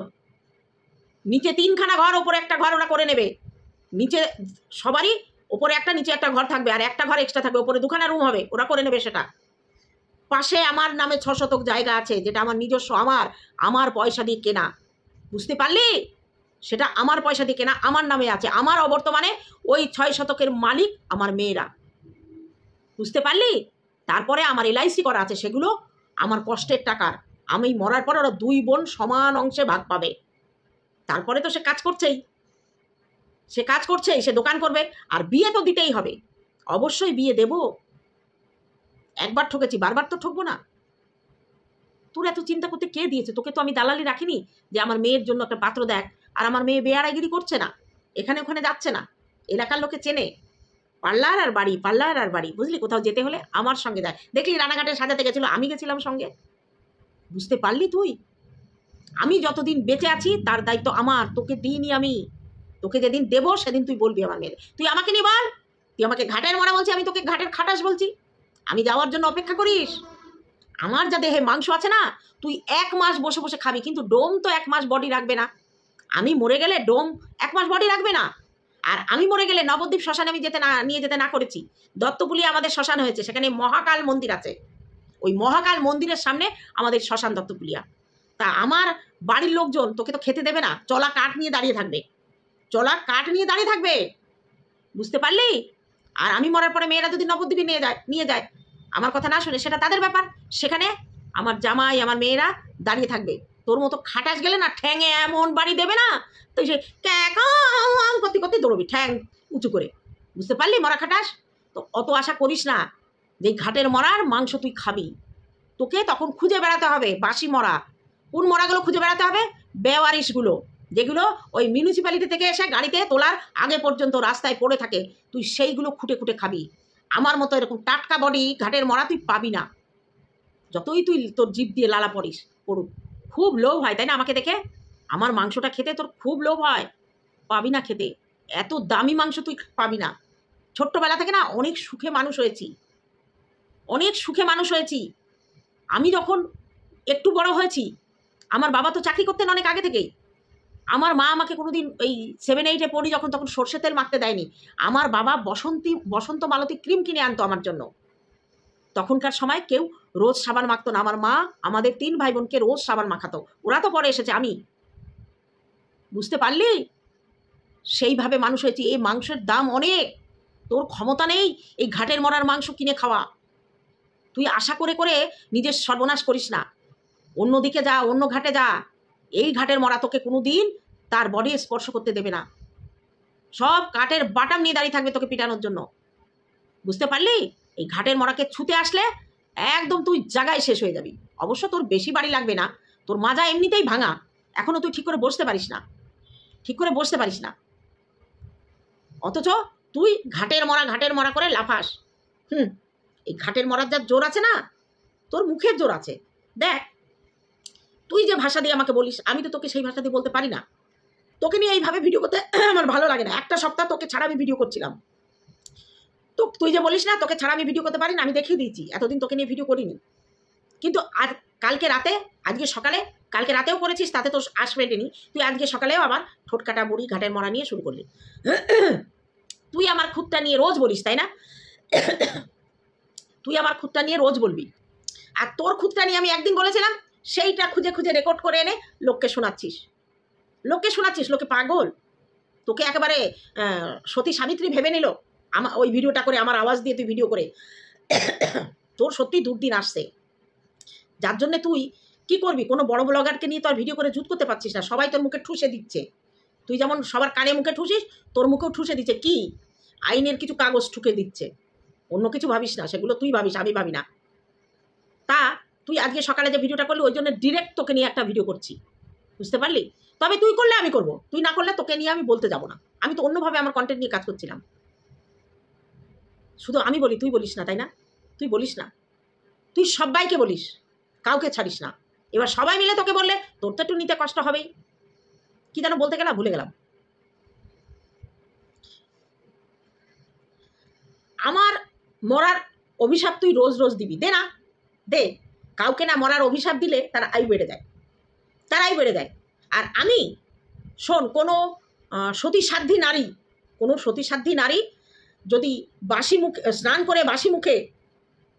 নিচে 3খানা ঘর, ওপরে একটা ঘর ওরা করে নেবে। নিচে সবারই ওপরে একটা, নিচে একটা ঘর থাকবে, আর একটা ঘর এক্সট্রা থাকবে, ওপরে 2খানা রুম হবে, ওরা করে নেবে সেটা। পাশে আমার নামে 6 শতক জায়গা আছে, যেটা আমার নিজস্ব, আমার পয়সা দিয়ে কেনা। বুঝতে পারলি? সেটা আমার পয়সা দিয়ে কেনা, আমার নামে আছে। আমার অবর্তমানে ওই 6 শতকের মালিক আমার মেয়েরা। বুঝতে পারলি? তারপরে আমার LIC করা আছে, সেগুলো আমার কষ্টের টাকার। আমি মরার পর ওরা 2 বোন সমান অংশে ভাগ পাবে। তারপরে তো সে কাজ করছেই, সে দোকান করবে। আর বিয়ে তো দিতেই হবে, অবশ্যই বিয়ে দেব। একবার ঠকেছি, বারবার তো ঠকবো না। তোর এত চিন্তা করতে কে দিয়েছে? তোকে তো আমি দালালি রাখিনি যে আমার মেয়ের জন্য একটা পাত্র দেখ। আর আমার মেয়ে বেয়ারাগিরি করছে না, এখানে ওখানে যাচ্ছে না, এলাকার লোকে চেনে। পার্লার আর বাড়ি, পার্লার আর বাড়ি, বুঝলি? কোথাও যেতে হলে আমার সঙ্গে যায়। দেখলি রানাঘাটে সাজাতে গেছিল, আমি গেছিলাম সঙ্গে। বুঝতে পারলি তুই? আমি যতদিন বেঁচে আছি তার দায়িত্ব আমার, তোকে দিইনি আমি। তোকে যেদিন দেবো সেদিন তুই বলবি আমার মেয়ে। তুই আমাকে নিয়ে বল, তুই আমাকে ঘাটের মরা বলছি, আমি তোকে ঘাটের খাটাস বলছি? আমি যাওয়ার জন্য অপেক্ষা করিস? আমার যা দেহে মাংস আছে না, তুই 1 মাস বসে বসে খাবি, কিন্তু ডোম তো 1 মাস বডি রাখবে না। আমি মরে গেলে ডোম 1 মাস বডি রাখবে না। আর আমি মরে গেলে নবদ্বীপ শ্মশানে আমি নিয়ে যেতে না করেছি। দত্তপুলিয়া আমাদের শ্মশান হয়েছে, সেখানে মহাকাল মন্দির আছে। ওই মহাকাল মন্দিরের সামনে আমাদের শ্মশান দত্তপুলিয়া। তা আমার বাড়ির লোকজন তোকে তো খেতে দেবে না, চলা কাঠ নিয়ে দাঁড়িয়ে থাকবে, চলা কাঠ নিয়ে দাঁড়িয়ে থাকবে। বুঝতে পারলি? আর আমি মরার পরে মেয়েরা যদি নবদ্বীপে নিয়ে যায় আমার কথা না শুনে, সেটা তাদের ব্যাপার। সেখানে আমার জামাই, আমার মেয়েরা দাঁড়িয়ে থাকবে। তোর মতো খাটাস গেলে না ঠ্যাঙে এমন বাড়ি দেবে না, তুই সে করতে করতে দৌড়বি ঠ্যাং উঁচু করে। বুঝতে পারলি মরা খাটাস? তো অত আশা করিস না যে ঘাটের মরার মাংস তুই খাবি। তোকে তখন খুঁজে বেড়াতে হবে বাসি মরা। কোন মরাগুলো খুঁজে বেড়াতে হবে? বেওয়ারিশগুলো, যেগুলো ওই মিউনিসিপ্যালিটি থেকে এসে গাড়িতে তোলার আগে পর্যন্ত রাস্তায় পড়ে থাকে, তুই সেইগুলো খুঁটে খুঁটে খাবি। আমার মতো এরকম টাটকা বডি ঘাটের মরা তুই পাবি না, যতই তুই তোর জিভ দিয়ে লালা পড়ুক। খুব লোভ হয় তাই না আমাকে দেখে? আমার মাংসটা খেতে তোর খুব লোভ হয়? পাবি না খেতে, এত দামি মাংস তুই পাবি না। ছোট্টবেলা থেকে না অনেক সুখে মানুষ হয়েছি, অনেক সুখে মানুষ হয়েছি। আমি যখন একটু বড় হয়েছি, আমার বাবা তো চাকরি করতেন অনেক আগে থেকেই। আমার মা আমাকে কোনোদিন এই 7-8-এ পড়ি যখন, তখন সর্ষে তেল মাখতে দেয়নি। আমার বাবা বসন্ত মালতী ক্রিম কিনে আনতো আমার জন্য। তখনকার সময় কেউ রোজ সাবান মাখতো না। আমার মা আমাদের 3 ভাই বোনকে রোজ সাবান মাখাতো। ওরা তো পরে এসেছে, আমি বুঝতে পারলি? সেইভাবে মানুষ হয়েছি। এই মাংসের দাম অনেক, তোর ক্ষমতা নেই এই ঘাটের মরার মাংস কিনে খাওয়া। তুই আশা করে করে নিজের সর্বনাশ করিস না। অন্যদিকে যা, অন্য ঘাটে যা। এই ঘাটের মরা তোকে কোনো দিন তার বডি স্পর্শ করতে দেবে না। সব কাঠের বাটাম নিয়ে দাঁড়িয়ে থাকবে তোকে পিটানোর জন্য। বুঝতে পারলি? এই ঘাটের মরাকে ছুতে আসলে একদম তুই জায়গায় শেষ হয়ে যাবি। অবশ্য তোর বেশি বাড়ি লাগবে না, তোর মাজা এমনিতেই ভাঙা, এখনো তুই ঠিক করে বসতে পারিস না, ঠিক করে বসতে পারিস না। অথচ তুই ঘাটের মরা করে লাফাস। এই ঘাটের মরার যা জোর আছে না, তোর মুখের জোর আছে। দেখ, তুই যে ভাষা দিয়ে আমাকে বলিস, আমি তো তোকে সেই ভাষা দিয়ে বলতে পারি না। তোকে নিয়ে এইভাবে ভিডিও করতে আমার ভালো লাগে না। একটা সপ্তাহ তোকে ছাড়া আমি ভিডিও করছিলাম, তো তুই যে বলিস না তোকে ছাড়া আমি ভিডিও করতে পারি না, আমি দেখিয়ে দিয়েছি। এতদিন তোকে নিয়ে ভিডিও করিনি, কিন্তু আজ কালকে রাতে, আজকে সকালে, কালকে রাতেও করেছিস, তাতে তো আসবে নি। তুই আজকে সকালেও আবার ঠোঁটকাটা বুড়ি ঘাটের মরা নিয়ে শুরু করলি। তুই আমার খুঁতটা নিয়ে রোজ বলিস, তাই না? তুই আমার খুঁতটা নিয়ে রোজ বলবি। আর তোর খুঁতটা নিয়ে আমি একদিন বলেছিলাম, সেইটা খুঁজে খুঁজে রেকর্ড করে এনে লোককে শোনাচ্ছিস। লোকে পাগল। তোকে একেবারে সতী সাবিত্রী ভেবে নিল ওই ভিডিওটা করে, আমার আওয়াজ দিয়ে তুই ভিডিও করে। তোর সত্যি দুর্দিন আসছে, যার জন্য তুই কি করবি? কোনো বড় ব্লগারকে নিয়ে তো আর ভিডিও করে জুত করতে পারছিস না। সবাই তোর মুখে ঠুসে দিচ্ছে। তুই যেমন সবার কানে মুখে ঠুসিস, তোর মুখেও ঠুসে দিচ্ছে। কি আইনের কিছু কাগজ ঠুকে দিচ্ছে। অন্য কিছু ভাবিস না, সেগুলো তুই ভাবিস, আমি ভাবি না। তা তুই আজকে সকালে যে ভিডিওটা করলি, ওই জন্য ডিরেক্ট তোকে নিয়ে একটা ভিডিও করছি। বুঝতে পারলি? তবে তুই করলে আমি করব, তুই না করলে তোকে নিয়ে আমি বলতে যাব না। আমি তো অন্যভাবে আমার কন্টেন্ট নিয়ে কাজ করছিলাম। শুধু আমি বলি, তুই বলিস না, তাই না? তুই বলিস না, তুই সবাইকে বলিস, কাউকে ছাড়িস না। এবার সবাই মিলে তোকে বললে তোর তো একটু নিতে কষ্ট হবেই। কি যেন বলতে গেলাম, ভুলে গেলাম। আমার মরার অভিশাপ তুই রোজ রোজ দিবি, দে না, দে। কাউকে না মরার অভিশাপ দিলে তার আয়ু বেড়ে যায়, তার আয়ু বেড়ে যায়। আর আমি, শোন, কোনো সতীসাধ্যী নারী যদি বাসি মুখে স্নান করে বাসি মুখে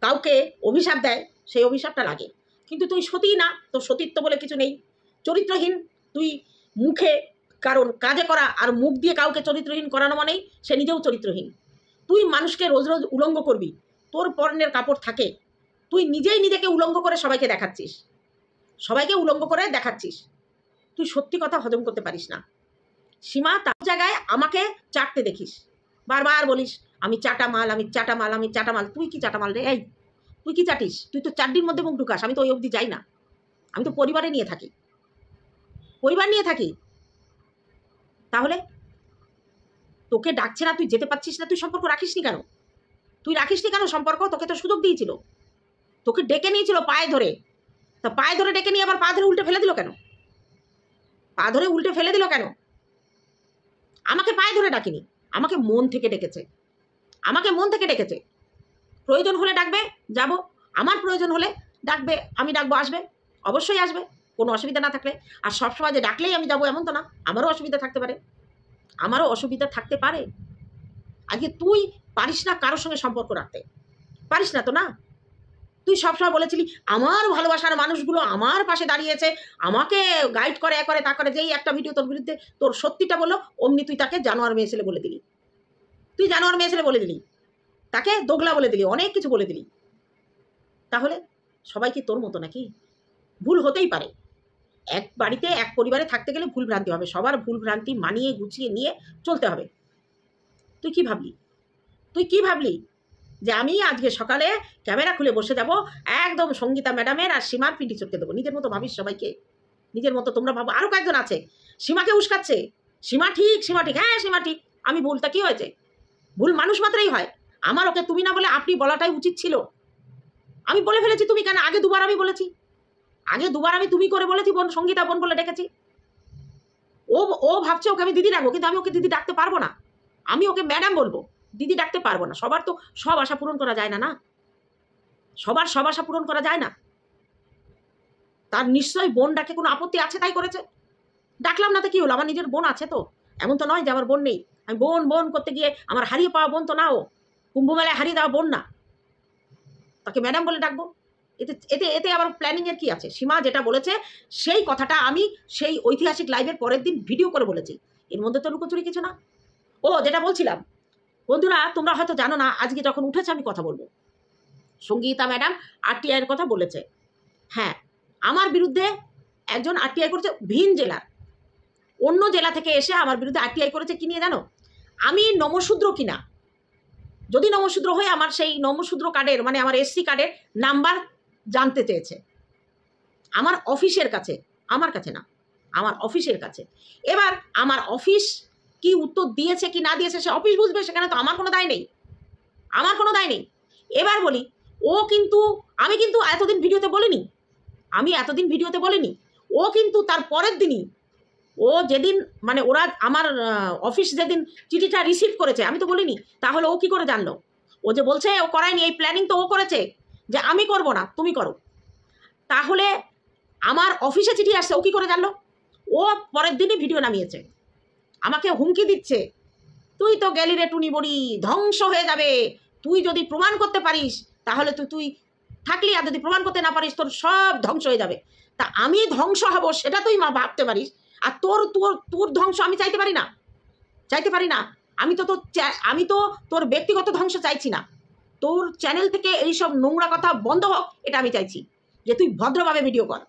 কাউকে অভিশাপ দেয়, সেই অভিশাপটা লাগে। কিন্তু তুই সতী না, তোর সতীত্ব বলে কিছু নেই, চরিত্রহীন তুই। মুখে, কারণ কাজে করা আর মুখ দিয়ে কাউকে চরিত্রহীন করানো মানেই সে নিজেও চরিত্রহীন। তুই মানুষকে রোজ রোজ উলঙ্গ করবি, তোর পরনের কাপড় থাকে, তুই নিজেই নিজেকে উলঙ্গ করে সবাইকে দেখাচ্ছিস, সবাইকে উলঙ্গ করে দেখাচ্ছিস। তুই সত্যি কথা হজম করতে পারিস না। সীমা, তার জায়গায় আমাকে চাটতে দেখিস, বারবার বলিস আমি চাটা মাল, আমি চাটা মাল, আমি চাটা মাল। তুই কি চাটা মাল রে? এই তুই কি চাটিস? তুই তো চারটির মধ্যে মুখ ঢুকাস, আমি তো ওই অবধি যাই না। আমি তো পরিবার নিয়ে থাকি। তাহলে তোকে ডাকছে না, তুই যেতে পারছিস না, তুই সম্পর্ক রাখিসনি কেন? সম্পর্ক? তোকে তো সুযোগ দিয়েছিল, তোকে ডেকে নিয়েছিল পায়ে ধরে। তা পায়ে ধরে ডেকে নিয়ে আবার পা ধরে উল্টে ফেলে দিল কেন? আমাকে পায়ে ধরে ডাকিনি, আমাকে মন থেকে ডেকেছে। প্রয়োজন হলে ডাকবে, যাব। আমার প্রয়োজন হলে ডাকবে, আমি ডাকবো, আসবে, অবশ্যই আসবে, কোনো অসুবিধা না থাকলে। আর সবসময় যে ডাকলেই আমি যাবো এমন তো না, আমারও অসুবিধা থাকতে পারে। আজকে তুই পারিস না কারোর সঙ্গে সম্পর্ক রাখতে, পারিস না তো না। তুই সবসময় বলেছিলি আমার ভালোবাসার মানুষগুলো আমার পাশে দাঁড়িয়েছে, আমাকে গাইড করে, তা করে। যেই একটা ভিডিও তোর বিরুদ্ধে তোর সত্যিটা বললো, অমনি তুই তাকে জানোয়ার মেয়ে ছেলে বলে দিলি, তাকে দোগলা বলে দিলি, অনেক কিছু বলে দিলি। তাহলে সবাই কি তোর মতো নাকি? ভুল হতেই পারে। এক বাড়িতে, এক পরিবারে থাকতে গেলে ভুল ভ্রান্তি হবে, সবার ভুল ভ্রান্তি মানিয়ে গুছিয়ে নিয়ে চলতে হবে। তুই কি ভাবলি যে আমি আজকে সকালে ক্যামেরা খুলে বসে যাব, একদম সঙ্গীতা ম্যাডামের আর সীমার পিটি চটকে দেবো? নিজের মতো ভাবিস সবাইকে, নিজের মতো তোমরা ভাবো। আরও কয়েকজন আছে সীমাকে উস্কাচ্ছে, সীমা ঠিক, হ্যাঁ সীমা ঠিক। আমি ভুলটা কি হয়েছে? ভুল মানুষ মাত্রই হয়। আমার ওকে তুমি না বলে আপনি বলাটাই উচিত ছিল। আমি বলে ফেলেছি, তুমি কেন? আগে দুবার আমি বলেছি, আমি তুমি করে বলেছি, বোন সঙ্গীতা বোন বলে ডেকেছি। ও ভাবছে ওকে আমি দিদি ডাকবো, কিন্তু আমি ওকে দিদি ডাকতে পারবো না, আমি ওকে ম্যাডাম বলবো, দিদি ডাকতে পারবো না। সবার তো সব আশা পূরণ করা যায় না, সবার সব আশা পূরণ করা যায় না। তার নিশ্চয়ই বোন ডাকে কোনো আপত্তি আছে, তাই করেছে। ডাকলাম না তো কি হলো, আমার নিজের বোন আছে তো, এমন তো নয় যে আমার বোন নেই। আমি বোন বোন করতে গিয়ে আমার হারিয়ে পাওয়া বোন তো না, ও কুম্ভমেলায় হারিয়ে দেওয়া বোন না, তাকে ম্যাডাম বলে ডাকবো? এতে এতে এতে আবার প্ল্যানিংয়ের কি আছে? সীমা যেটা বলেছে সেই কথাটা আমি সেই ঐতিহাসিক লাইভের পরের দিন ভিডিও করে বলেছি, এর মধ্যে তো লুকোচুরি কিছু না। ও যেটা বলছিলাম, বন্ধুরা তোমরা হয়তো জানো না, আজকে যখন উঠেছে আমি কথা বলবো, সঙ্গীতা ম্যাডাম আরটিআইয়ের কথা বলেছে। হ্যাঁ, আমার বিরুদ্ধে একজন আরটিআই করেছে ভিন জেলার, অন্য জেলা থেকে এসে আমার বিরুদ্ধে আরটিআই করেছে। কি নিয়ে জানো? আমি নমশূদ্র কিনা, যদি নমশূদ্র হয়ে আমার সেই নমশূদ্র কার্ডের মানে আমার এসসি কার্ডের নাম্বার জানতে চেয়েছে আমার অফিসের কাছে, আমার কাছে না, আমার অফিসের কাছে। এবার আমার অফিস কি উত্তর দিয়েছে কি না দিয়েছে সে অফিস বুঝবে, সেখানে তো আমার কোনো দায় নেই, আমার কোনো দায় নেই। এবার বলি, ও কিন্তু, আমি কিন্তু এতদিন ভিডিওতে বলিনি, ও কিন্তু তার পরের দিনই, ও যেদিন মানে ওরা আমার অফিস যেদিন চিঠিটা রিসিভ করেছে, আমি তো বলিনি, তাহলে ও কি করে জানলো? ও যে বলছে ও করায়নি, এই প্ল্যানিং তো ও করেছে যে আমি করব না তুমি করো। তাহলে আমার অফিসে চিঠি আসছে, ও কি করে জানলো? ও পরের দিনই ভিডিও নামিয়েছে, আমাকে হুমকি দিচ্ছে, তুই তো গেলি রে টুনি বড়ি, ধ্বংস হয়ে যাবে, তুই যদি প্রমাণ করতে পারিস তাহলে তুই থাকলি, আর যদি প্রমাণ করতে না পারিস তোর সব ধ্বংস হয়ে যাবে। তা আমি ধ্বংস হব সেটা তুই মা ভাবতে পারিস, আর তোর তোর তোর ধ্বংস আমি চাইতে পারি না, আমি তো তোর ব্যক্তিগত ধ্বংস চাইছি না, তোর চ্যানেল থেকে এইসব নোংরা কথা বন্ধ হোক এটা আমি চাইছি, যে তুই ভদ্রভাবে ভিডিও কর।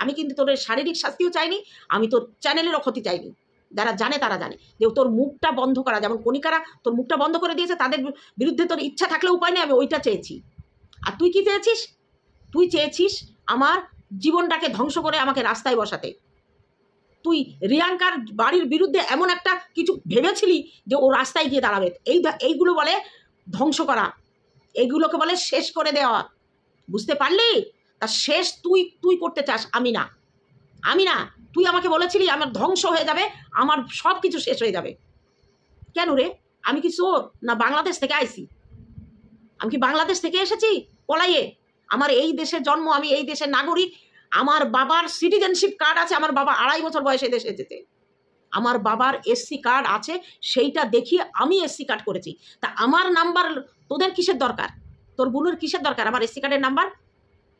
আমি কিন্তু তোর শারীরিক শাস্তিও চাইনি, আমি তোর চ্যানেলেরও ক্ষতি চাইনি। যারা জানে তারা জানে যে তোর মুখটা বন্ধ করা, যেমন কণিকারা তোর মুখটা বন্ধ করে দিয়েছে, তাদের বিরুদ্ধে তোর ইচ্ছা থাকলে উপায় নেই, আমি ওইটা চেয়েছি। আর তুই কি চেয়েছিস? তুই চেয়েছিস আমার জীবনটাকে ধ্বংস করে আমাকে রাস্তায় বসাতে। তুই রিয়াঙ্কার বাড়ির বিরুদ্ধে এমন একটা কিছু ভেবেছিলি যে ও রাস্তায় গিয়ে দাঁড়াবে। এইগুলো বলে ধ্বংস করা, এইগুলোকে বলে শেষ করে দেওয়া, বুঝতে পারলি? তা শেষ তুই করতে চাস, আমি না। তুই আমাকে বলেছিলি আমার ধ্বংস হয়ে যাবে, আমার সব কিছু শেষ হয়ে যাবে। কেন রে? আমি কি চোর না বাংলাদেশ থেকে আইছি? আমি কি বাংলাদেশ থেকে এসেছি পলাইয়ে? আমার এই দেশে জন্ম, আমি এই দেশের নাগরিক, আমার বাবার সিটিজেনশিপ কার্ড আছে, আমার বাবা 2.5 বছর বয়সে দেশে এসেছে, আমার বাবার এসসি কার্ড আছে, সেইটা দেখিয়ে আমি এসসি কার্ড করেছি। তা আমার নাম্বার তোদের কিসের দরকার? তোর বোনের কিসের দরকার আমার এসসি কার্ডের নাম্বার?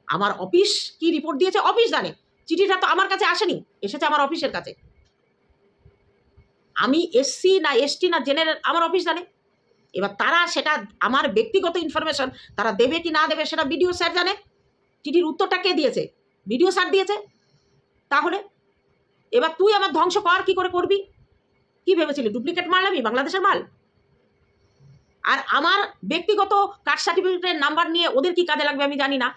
আমার অফিস কি রিপোর্ট দিয়েছে অফিস জানে, চিঠিটা তো আমার কাছে আসেনি, এসেছে আমার অফিসের কাছে। আমি এসসি না এসটি না জেনারেল আমার অফিস জানে। এবার তারা সেটা আমার ব্যক্তিগত ইনফরমেশন তারা দেবে কি না দেবে সেটা বিডিও স্যার জানে। চিঠির উত্তরটা কে দিয়েছে? বিডিও স্যার দিয়েছে। তাহলে এবার তুই আমার ধ্বংস কর, কি করে করবি? কি ভেবেছিলি ডুপ্লিকেট মাল আমি বাংলাদেশের মাল? আর আমার ব্যক্তিগত কাস্ট সার্টিফিকেটের নাম্বার নিয়ে ওদের কি কাজে লাগবে আমি জানি না।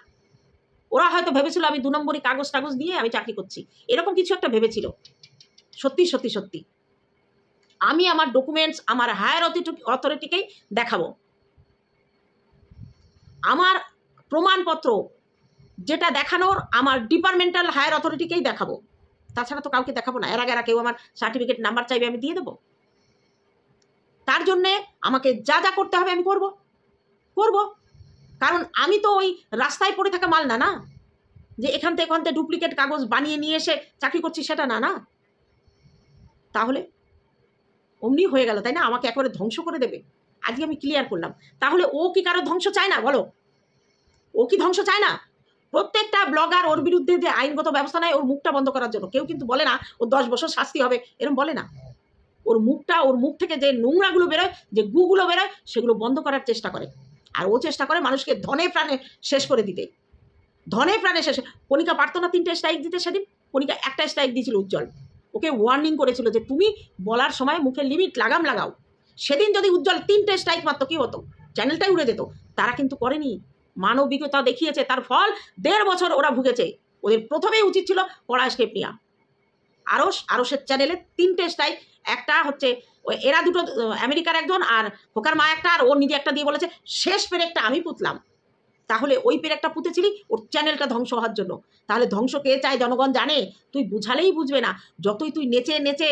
ওরা হয়তো ভেবেছিল আমি 2 নম্বরই কাগজ দিয়ে আমি চাকরি করছি, এরকম কিছু একটা ভেবেছিল। সত্যি আমি আমার ডকুমেন্টস আমার হায়ার অথরিটিকেই দেখাবো, আমার প্রমাণপত্র যেটা দেখানোর আমার ডিপার্টমেন্টাল হায়ার অথরিটিকেই দেখাবো, তাছাড়া তো কাউকে দেখাবো না। এর আগে কেউ আমার সার্টিফিকেট নাম্বার চাইবে, আমি দিয়ে দেবো। তার জন্যে আমাকে যা যা করতে হবে আমি করব, কারণ আমি তো ওই রাস্তায় পড়ে থাকা মাল না, যে এখান থেকে ডুপ্লিকেট কাগজ বানিয়ে নিয়ে এসে চাকরি করছি, সেটা না। তাহলে অমনি হয়ে গেল, তাই না? আমাকে একেবারে ধ্বংস করে দেবে। আজকে আমি ক্লিয়ার করলাম। তাহলে ও কি কারো ধ্বংস চায় না? বলো, ও কি ধ্বংস চায় না? প্রত্যেকটা ব্লগার ওর বিরুদ্ধে যে আইনগত ব্যবস্থা নেয় ওর মুখটা বন্ধ করার জন্য, কেউ কিন্তু বলে না ওর 10 বছর শাস্তি হবে, এরকম বলে না। ওর মুখ থেকে যে নোংরাগুলো বেরোয়, যে গুগুলো বেরোয়, সেগুলো বন্ধ করার চেষ্টা করে। আর ও চেষ্টা করে মানুষকে ধনে প্রাণে শেষ করে দিতে, ধনে প্রাণে শেষ। কণিকা পারতো না 3টে স্ট্রাইক দিতে, সেদিন কণিকা একটা স্ট্রাইক দিয়েছিল উজ্জ্বল, ওকে ওয়ার্নিং করেছিল যে তুমি বলার সময় মুখে লিমিট লাগাও। সেদিন যদি উজ্জ্বল 3টে স্ট্রাইক মারতো কি হতো? চ্যানেলটাই উড়ে যেত। তারা কিন্তু করেনি, মানবিকতা দেখিয়েছে, তার ফল 1.5 বছর ওরা ভুগেছে। ওদের প্রথমেই উচিত ছিল কড়া স্টেপ নেওয়া। আরসের চ্যানেলে 3টে স্ট্রাইক, একটা হচ্ছে এরা দুটো, আমেরিকার একজন আর খোকার মা একটা, আর ও নিজে একটা দিয়ে বলেছে শেষ পেরেকটা আমি পুতলাম। তাহলে ওই পেরেকটা পুঁতেছিলি ওর চ্যানেলটা ধ্বংস হওয়ার জন্য। তাহলে ধ্বংস কে চায় জনগণ জানে, তুই বুঝালেই বুঝবে না। যতই তুই নেচে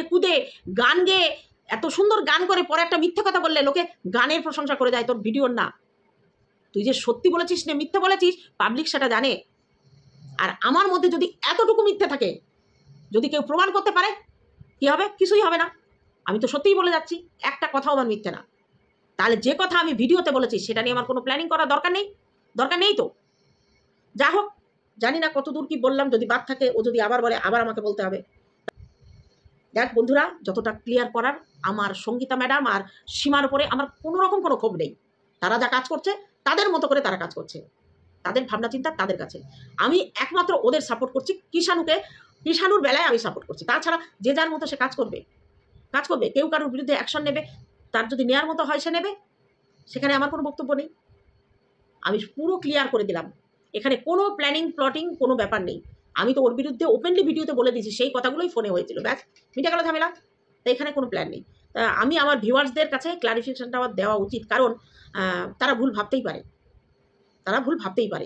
কুদে গান গেয়ে এত সুন্দর গান করে পরে একটা মিথ্যে কথা বললে লোকে গানের প্রশংসা করে যায়, তোর ভিডিওর না। তুই যে সত্যি বলেছিস না মিথ্যে বলেছিস পাবলিক সেটা জানে। আর আমার মধ্যে যদি এতটুকু মিথ্যে থাকে, যদি কেউ প্রমাণ করতে পারে, কি হবে? কিছুই হবে না। আমি তো সত্যিই বলে যাচ্ছি, একটা কথাও আমার মিথ্যে না। তাহলে যে কথা আমি ভিডিওতে বলেছি সেটা নিয়ে আমার কোনো প্ল্যানিং করার দরকার নেই তো। যা হোক, জানি না কতদূর কি বললাম, যদি বাদ থাকে ও যদি আবার বলে আবার আমাকে বলতে হবে। দেখ বন্ধুরা, যতটা ক্লিয়ার করার, আমার সঙ্গীতা ম্যাডাম আর সীমার উপরে আমার কোনো রকম কোনো ক্ষোভ নেই। তারা যা কাজ করছে তাদের মতো করে তারা কাজ করছে, তাদের ভাবনা চিন্তা তাদের কাছে। আমি একমাত্র ওদের সাপোর্ট করছি, কিষাণুর বেলায় আমি সাপোর্ট করছি। তাছাড়া যে যার মতো সে কাজ করবে। কেউ কারোর বিরুদ্ধে অ্যাকশন নেবে, তার যদি নেওয়ার মতো হয় সে নেবে, সেখানে আমার কোনো বক্তব্য নেই। আমি পুরো ক্লিয়ার করে দিলাম, এখানে কোনো প্লটিং কোনো ব্যাপার নেই। আমি তো ওর বিরুদ্ধে ওপেনলি ভিডিওতে বলে দিয়েছি, সেই কথাগুলোই ফোনে হয়েছিল, ব্যাস মিটে গেল ঝামেলা। তো এখানে কোনো প্ল্যান নেই। আমি আমার ভিউয়ার্সদের কাছে ক্লারিফিকেশনটা দেওয়া উচিত, কারণ তারা ভুল ভাবতেই পারে।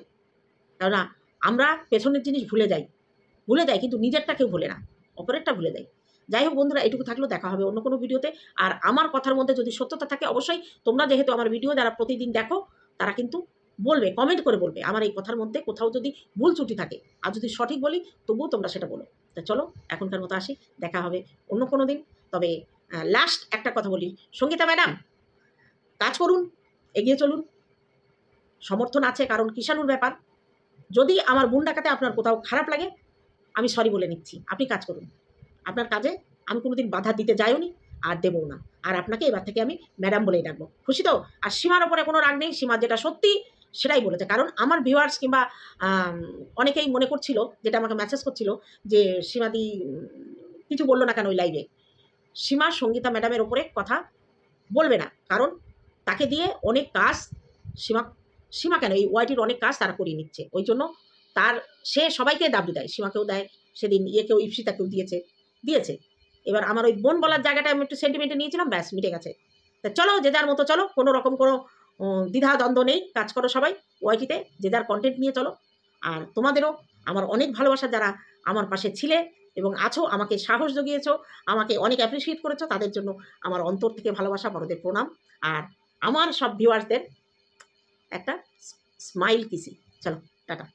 কেননা আমরা পেছনের জিনিস ভুলে যাই, কিন্তু নিজেরটা কেউ ভুলে না, অপরেরটা ভুলে যাই। যাই হোক বন্ধুরা, এটুকু থাকলেও দেখা হবে অন্য কোনো ভিডিওতে। আর আমার কথার মধ্যে যদি সত্যতা থাকে, অবশ্যই তোমরা যেহেতু আমার ভিডিও যারা প্রতিদিন দেখো, তারা কিন্তু বলবে, কমেন্ট করে বলবে আমার এই কথার মধ্যে কোথাও যদি ভুল ত্রুটি থাকে। আর যদি সঠিক বলি তবুও তোমরা সেটা বলো। তা চলো, এখনকার মতো আসি, দেখা হবে অন্য কোনো দিন। তবে লাস্ট একটা কথা বলি, সঙ্গীতা ম্যাডাম, কাজ করুন, এগিয়ে চলুন, সমর্থন আছে, কারণ কিষাণুর ব্যাপার। যদি আমার বোন ডাকাতে আপনার কোথাও খারাপ লাগে, আমি সরি বলে নিচ্ছি, আপনি কাজ করুন। আপনার কাজে আমি কোনোদিন বাধা দিতে যাইওনি, আর দেবও না। আর আপনাকে এবার থেকে আমি ম্যাডাম বলেই ডাকবো, খুশি তো? আর সীমার ওপরে কোনো রাগ নেই, সীমা যেটা সত্যি সেটাই বলেছে। কারণ আমার ভিউয়ার্স কিংবা অনেকেই মনে করছিল, যেটা আমাকে মেসেজ করছিল, যে সীমাদি কিছু বললো না কেন ওই লাইভে। সীমা সঙ্গীতা ম্যাডামের ওপরে কথা বলবে না, কারণ তাকে দিয়ে অনেক কাজ সীমা কেন, এই ওয়াইটির অনেক কাজ তারা করিয়ে নিচ্ছে। ওই জন্য সে সবাইকে দাবি দেয়, সীমাকেও দেয়, সেদিন ইয়েকেও, ইপসিতাকেও দিয়েছে। এবার আমার ওই বোন বলার জায়গাটা আমি একটু সেন্টিমেন্টে নিয়েছিলাম, ব্যাস মিটে গেছে। তা চলো, যে যার মতো চলো, কোনো রকম কোনো দ্বিধা দ্বন্দ্ব নেই, কাজ করো সবাই ওয়াইটিতে, যে যার কন্টেন্ট নিয়ে চলো। আর তোমাদেরও আমার অনেক ভালোবাসা, যারা আমার পাশে ছিলে এবং আছো, আমাকে সাহস জুগিয়েছো, আমাকে অনেক অ্যাপ্রিসিয়েট করেছো, তাদের জন্য আমার অন্তর থেকে ভালোবাসা, বড়দের প্রণাম। আর আমার সব ভিউয়ার্সদের একটা স্মাইল কিসি। চলো, টাটা।